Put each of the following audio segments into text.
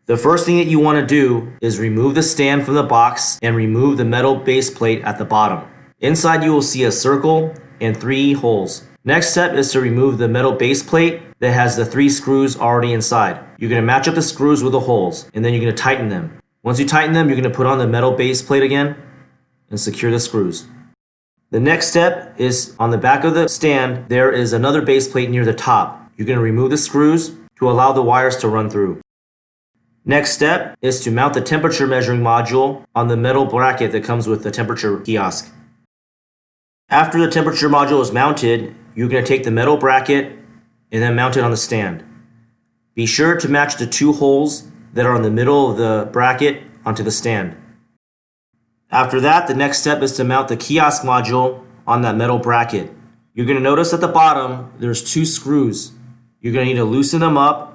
The first thing that you want to do is remove the stand from the box and remove the metal base plate at the bottom. Inside you will see a circle and 3 holes. Next step is to remove the metal base plate that has the 3 screws already inside. You're going to match up the screws with the holes and then you're going to tighten them. Once you tighten them, you're going to put on the metal base plate again and secure the screws. The next step is on the back of the stand, there is another base plate near the top. You're going to remove the screws to allow the wires to run through. Next step is to mount the temperature measuring module on the metal bracket that comes with the temperature kiosk. After the temperature module is mounted, you're going to take the metal bracket and then mount it on the stand. Be sure to match the 2 holes that are in the middle of the bracket onto the stand. After that, the next step is to mount the kiosk module on that metal bracket. You're going to notice at the bottom there's 2 screws. You're going to need to loosen them up,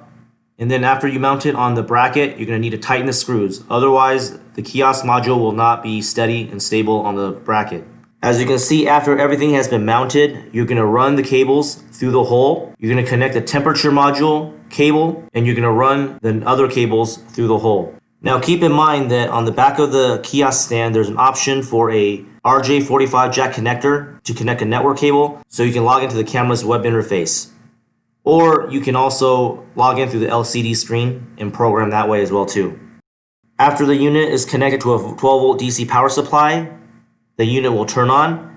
and then after you mount it on the bracket, you're going to need to tighten the screws. Otherwise, the kiosk module will not be steady and stable on the bracket. As you can see, after everything has been mounted, you're going to run the cables through the hole. You're going to connect the temperature module cable, and you're going to run the other cables through the hole. Now keep in mind that on the back of the kiosk stand, there's an option for a RJ45 jack connector to connect a network cable so you can log into the camera's web interface. Or you can also log in through the LCD screen and program that way as well too. After the unit is connected to a 12-volt DC power supply, the unit will turn on,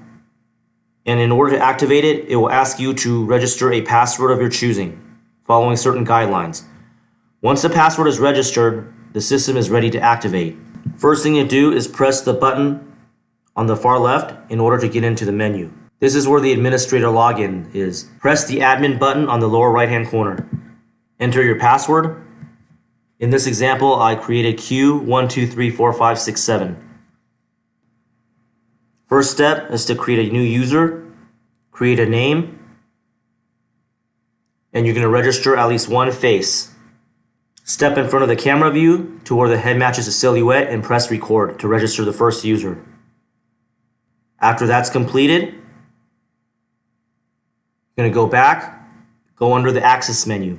and in order to activate it, it will ask you to register a password of your choosing, following certain guidelines. Once the password is registered, the system is ready to activate. First thing to do is press the button on the far left in order to get into the menu. This is where the administrator login is. Press the admin button on the lower right hand corner. Enter your password. In this example, I created Q12345667. First step is to create a new user, create a name, and you're going to register at least one face. Step in front of the camera view to where the head matches the silhouette and press record to register the first user. After that's completed, you're going to go back, go under the Access menu.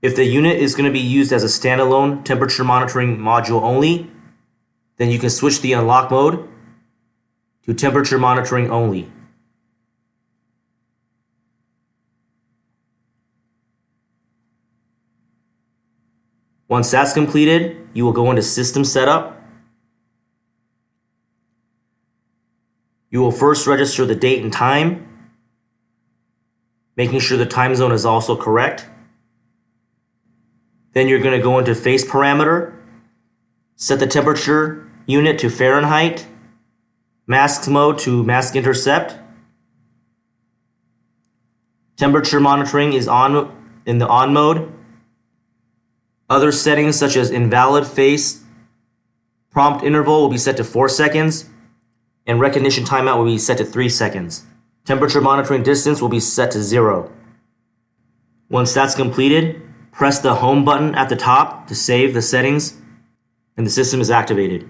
If the unit is going to be used as a standalone temperature monitoring module only, then you can switch the unlock mode to temperature monitoring only. Once that's completed, you will go into System Setup. You will first register the date and time, making sure the time zone is also correct. Then you're going to go into Face Parameter, set the temperature unit to Fahrenheit, Mask mode to Mask Intercept. Temperature monitoring is on in the on mode. Other settings such as invalid face prompt interval will be set to 4 seconds, and recognition timeout will be set to 3 seconds. Temperature monitoring distance will be set to 0. Once that's completed, press the home button at the top to save the settings, and the system is activated.